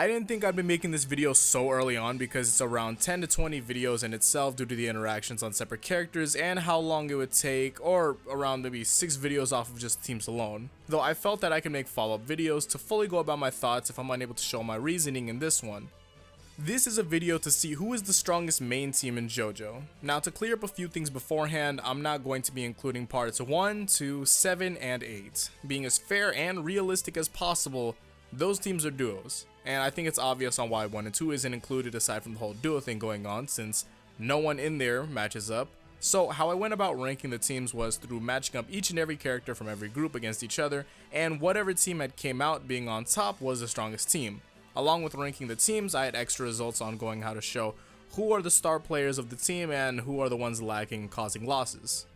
I didn't think I'd be making this video so early on because it's around 10 to 20 videos in itself due to the interactions on separate characters and how long it would take, or around maybe 6 videos off of just teams alone. Though I felt that I could make follow-up videos to fully go about my thoughts if I'm unable to show my reasoning in this one. This is a video to see who is the strongest main team in JoJo. Now, to clear up a few things beforehand, I'm not going to be including parts 1, 2, 7, and 8. Being as fair and realistic as possible, those teams are duos. And I think it's obvious on why 1 and 2 isn't included aside from the whole duo thing going on, since no one in there matches up. So how I went about ranking the teams was through matching up each and every character from every group against each other, and whatever team had came out being on top was the strongest team. Along with ranking the teams, I had extra results on going how to show who are the star players of the team and who are the ones lacking, causing losses.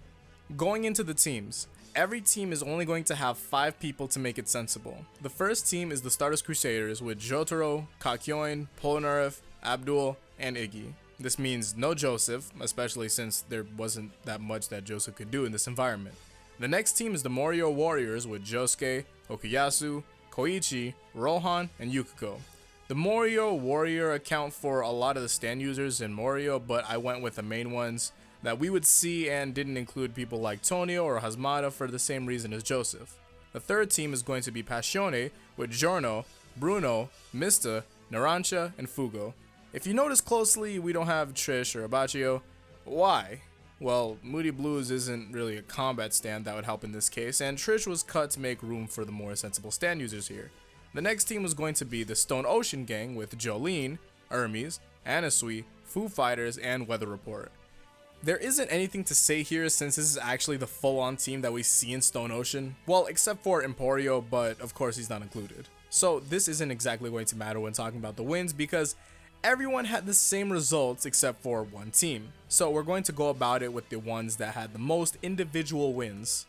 Going into the teams, every team is only going to have 5 people to make it sensible. The first team is the Stardust Crusaders with Jotaro, Kakyoin, Polnareff, Abdul, and Iggy. This means no Joseph, especially since there wasn't that much that Joseph could do in this environment. The next team is the Morio Warriors with Josuke, Okuyasu, Koichi, Rohan, and Yukiko. The Morio Warrior account for a lot of the stand users in Morio, but I went with the main ones that we would see and didn't include people like Tonio or Hazmata for the same reason as Joseph. The third team is going to be Passione with Giorno, Bruno, Mista, Narancia, and Fugo. If you notice closely, we don't have Trish or Abaccio. Why? Well, Moody Blues isn't really a combat stand that would help in this case, and Trish was cut to make room for the more sensible stand users here. The next team was going to be the Stone Ocean Gang with Jolene, Hermes, Anasui, Foo Fighters, and Weather Report. There isn't anything to say here since this is actually the full-on team that we see in Stone Ocean, well, except for Emporio, but of course he's not included. So this isn't exactly going to matter when talking about the wins because everyone had the same results except for one team. So we're going to go about it with the ones that had the most individual wins.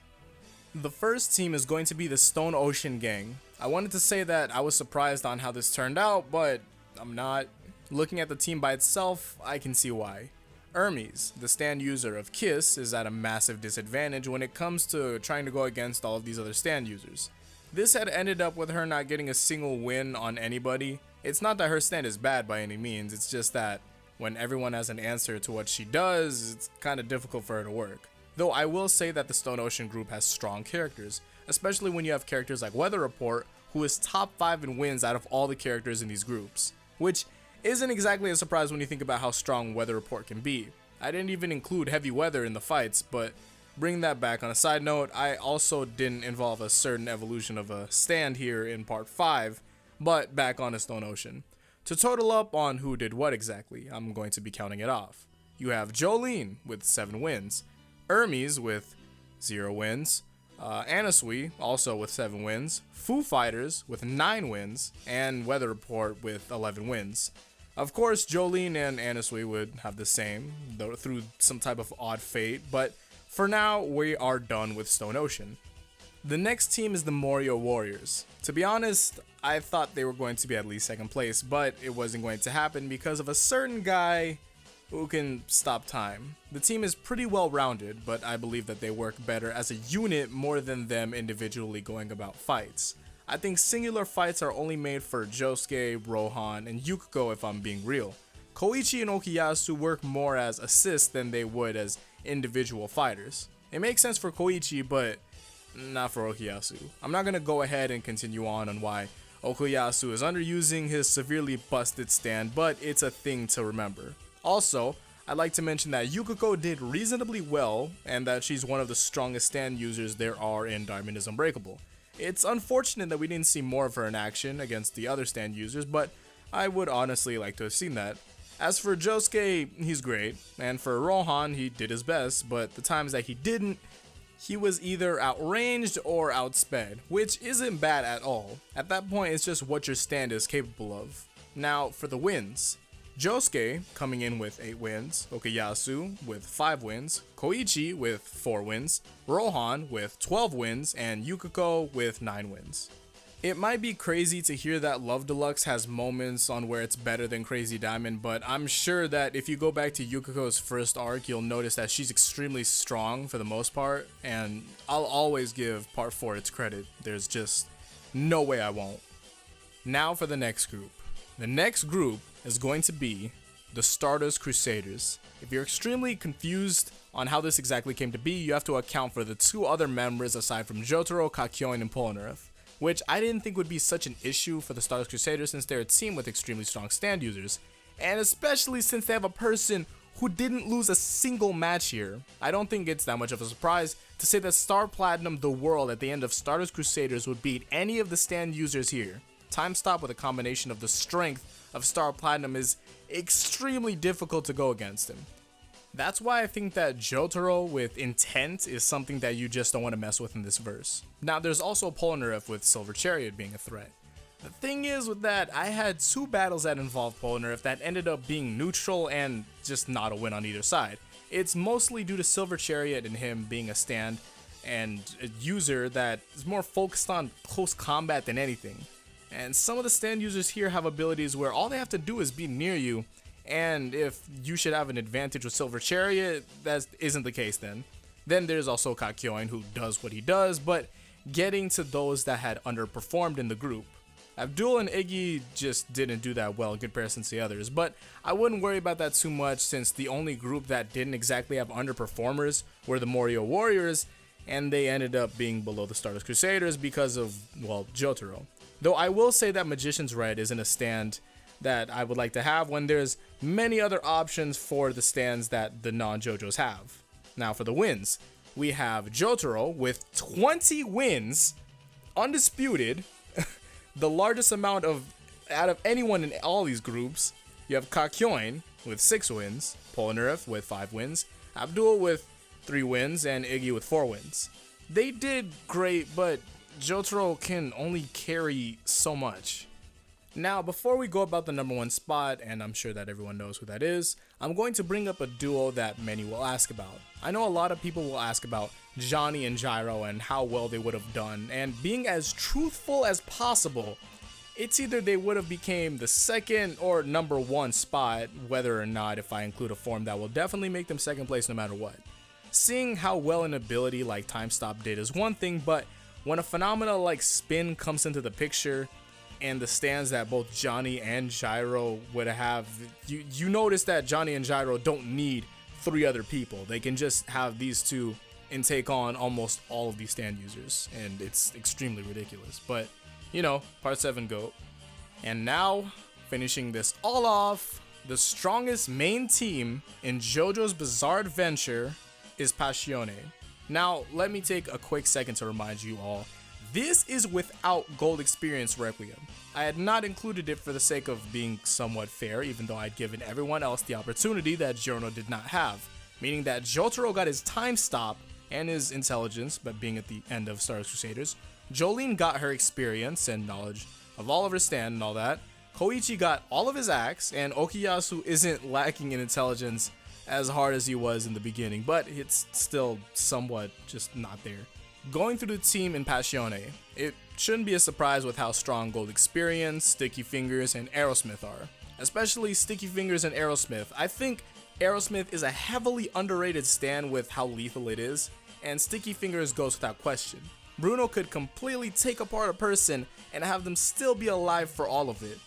The first team is going to be the Stone Ocean Gang. I wanted to say that I was surprised on how this turned out, but I'm not. Looking at the team by itself, I can see why. Hermes, the stand user of Kiss, is at a massive disadvantage when it comes to trying to go against all of these other stand users. This had ended up with her not getting a single win on anybody. It's not that her stand is bad by any means, it's just that when everyone has an answer to what she does, it's kind of difficult for her to work. Though I will say that the Stone Ocean group has strong characters, especially when you have characters like Weather Report, who is top 5 in wins out of all the characters in these groups, which isn't exactly a surprise when you think about how strong Weather Report can be. I didn't even include Heavy Weather in the fights, but bring that back. On a side note, I also didn't involve a certain evolution of a stand here in part 5, but back on the Stone Ocean. To total up on who did what exactly, I'm going to be counting it off. You have Jolene with 7 wins, Hermes with 0 wins, Anasui also with 7 wins, Foo Fighters with 9 wins, and Weather Report with 11 wins. Of course, Jolene and Anasui would have the same, though through some type of odd fate, but for now, we are done with Stone Ocean. The next team is the Morio Warriors. To be honest, I thought they were going to be at least 2nd place, but it wasn't going to happen because of a certain guy who can stop time. The team is pretty well rounded, but I believe that they work better as a unit more than them individually going about fights. I think singular fights are only made for Josuke, Rohan, and Yukiko if I'm being real. Koichi and Okuyasu work more as assists than they would as individual fighters. It makes sense for Koichi, but not for Okuyasu. I'm not going to go ahead and continue on why Okuyasu is underusing his severely busted stand, but it's a thing to remember. Also, I'd like to mention that Yukiko did reasonably well and that she's one of the strongest stand users there are in Diamond is Unbreakable. It's unfortunate that we didn't see more of her in action against the other stand users, but I would honestly like to have seen that. As for Josuke, he's great, and for Rohan, he did his best, but the times that he didn't, he was either outranged or outsped, which isn't bad at all. At that point, it's just what your stand is capable of. Now, for the wins. Josuke coming in with 8 wins, Okuyasu with 5 wins, Koichi with 4 wins, Rohan with 12 wins, and Yukiko with 9 wins. It might be crazy to hear that Love Deluxe has moments on where it's better than Crazy Diamond, but I'm sure that if you go back to Yukiko's first arc, you'll notice that she's extremely strong for the most part, and I'll always give part 4 its credit. There's just no way I won't. Now for the next group. The next group is going to be the Stardust Crusaders. If you're extremely confused on how this exactly came to be, you have to account for the two other members aside from Jotaro, Kakyoin, and Polnareff, which I didn't think would be such an issue for the Stardust Crusaders since they're a team with extremely strong stand users, and especially since they have a person who didn't lose a single match here. I don't think it's that much of a surprise to say that Star Platinum the World at the end of Stardust Crusaders would beat any of the stand users here. Time Stop with a combination of the strength of Star Platinum is extremely difficult to go against him. That's why I think that Jotaro with Intent is something that you just don't want to mess with in this verse. Now there's also Polnareff with Silver Chariot being a threat. The thing is with that, I had two battles that involved Polnareff that ended up being neutral and just not a win on either side. It's mostly due to Silver Chariot and him being a stand and a user that is more focused on close combat than anything. And some of the stand users here have abilities where all they have to do is be near you, and if you should have an advantage with Silver Chariot, that isn't the case then. Then there's also Kakyoin who does what he does, but getting to those that had underperformed in the group. Abdul and Iggy just didn't do that well in comparison to the others, but I wouldn't worry about that too much since the only group that didn't exactly have underperformers were the Morio Warriors, and they ended up being below the Stardust Crusaders because of, well, Jotaro. Though I will say that Magician's Red isn't a stand that I would like to have when there's many other options for the stands that the non-JoJo's have. Now for the wins, we have Jotaro with 20 wins, undisputed, the largest amount out of anyone in all these groups. You have Kakyoin with 6 wins, Polnareff with 5 wins, Abdul with 3 wins, and Iggy with 4 wins. They did great, but Jotaro can only carry so much. Now, before we go about the number 1 spot, and I'm sure that everyone knows who that is, I'm going to bring up a duo that many will ask about. I know a lot of people will ask about Johnny and Gyro and how well they would have done, and being as truthful as possible, it's either they would have became the second or number 1 spot, whether or not if I include a form that will definitely make them second place no matter what. Seeing how well an ability like Time Stop did is one thing, but when a phenomena like Spin comes into the picture, and the stands that both Johnny and Gyro would have, you notice that Johnny and Gyro don't need 3 other people. They can just have these two and take on almost all of these stand users, and it's extremely ridiculous. But, you know, part 7 GOAT. And now, finishing this all off, the strongest main team in JoJo's Bizarre Adventure is Passione. Now, let me take a quick second to remind you all, this is without Gold Experience Requiem. I had not included it for the sake of being somewhat fair, even though I'd given everyone else the opportunity that Giorno did not have, meaning that Jotaro got his Time Stop and his intelligence, but being at the end of Stardust Crusaders. Jolene got her experience and knowledge of all of her stand and all that. Koichi got all of his acts, and Okuyasu isn't lacking in intelligence as hard as he was in the beginning, but it's still somewhat just not there. Going through the team in Passione, it shouldn't be a surprise with how strong Gold Experience, Sticky Fingers, and Aerosmith are. Especially Sticky Fingers and Aerosmith. I think Aerosmith is a heavily underrated stand with how lethal it is, and Sticky Fingers goes without question. Bruno could completely take apart a person and have them still be alive for all of it.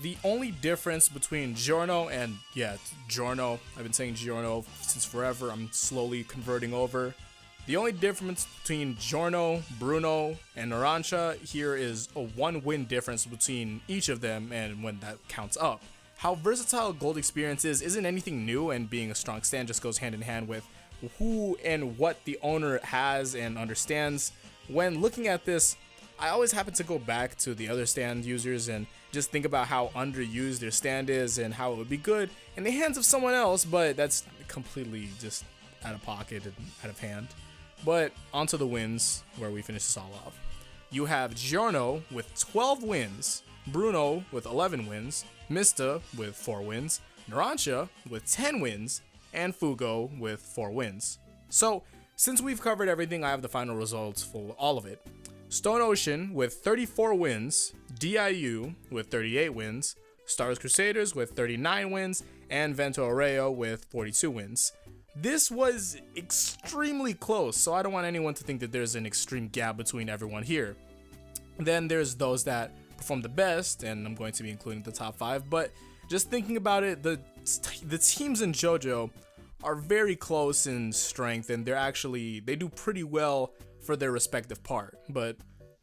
The only difference between Giorno and, Giorno, I've been saying Giorno since forever, I'm slowly converting over. The only difference between Giorno, Bruno, and Narancia here is a 1 win difference between each of them, and when that counts up. How versatile Gold Experience is isn't anything new, and being a strong stand just goes hand in hand with who and what the owner has and understands. When looking at this, I always happen to go back to the other stand users and just think about how underused their stand is and how it would be good in the hands of someone else, but that's completely just out of pocket and out of hand. But onto the wins, where we finish this all off. You have Giorno with 12 wins, Bruno with 11 wins, Mista with 4 wins, Narancia with 10 wins, and Fugo with 4 wins. So, since we've covered everything, I have the final results for all of it. Stone Ocean with 34 wins, DIU with 38 wins, Stardust Crusaders with 39 wins, and Vento Arreo with 42 wins. This was extremely close, so I don't want anyone to think that there's an extreme gap between everyone here. Then there's those that performed the best, and I'm going to be including the top 5. But just thinking about it, the teams in JoJo are very close in strength, and they do pretty well for their respective part. But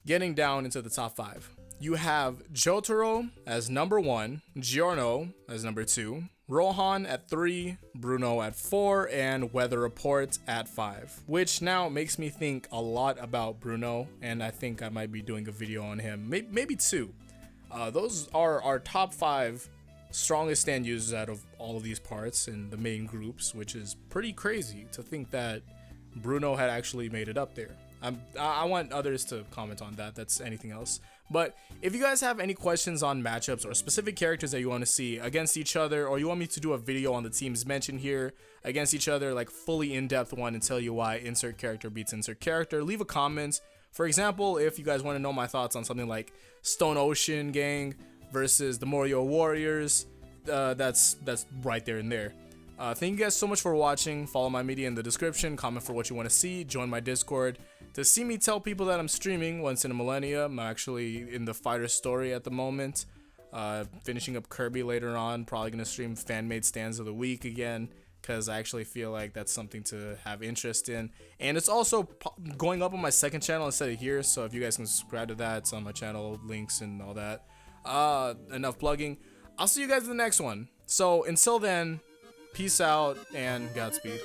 getting down into the top 5, you have Jotaro as number 1, Giorno as number 2, Rohan at 3, Bruno at 4, and Weather Report at 5. Which now makes me think a lot about Bruno, and I think I might be doing a video on him, maybe 2. Those are our top 5 strongest stand users out of all of these parts in the main groups, which is pretty crazy to think that Bruno had actually made it up there. I want others to comment on that. That's anything else. But if you guys have any questions on matchups or specific characters that you want to see against each other, or you want me to do a video on the teams mentioned here against each other, like fully in-depth one, and tell you why insert character beats insert character, leave a comment. For example, if you guys want to know my thoughts on something like Stone Ocean Gang versus the Morio Warriors, that's right there and there. Thank you guys so much for watching. Follow my media in the description, comment for what you want to see, join my Discord to see me tell people that I'm streaming once in a millennium. I'm actually in the fighter story at the moment, finishing up Kirby later on. Probably gonna stream fan-made stands of the week again, because I actually feel like that's something to have interest in, and it's also going up on my second channel instead of here. So if you guys can subscribe to that, it's on my channel, links and all that. Enough plugging. I'll see you guys in the next one. So until then, peace out and Godspeed.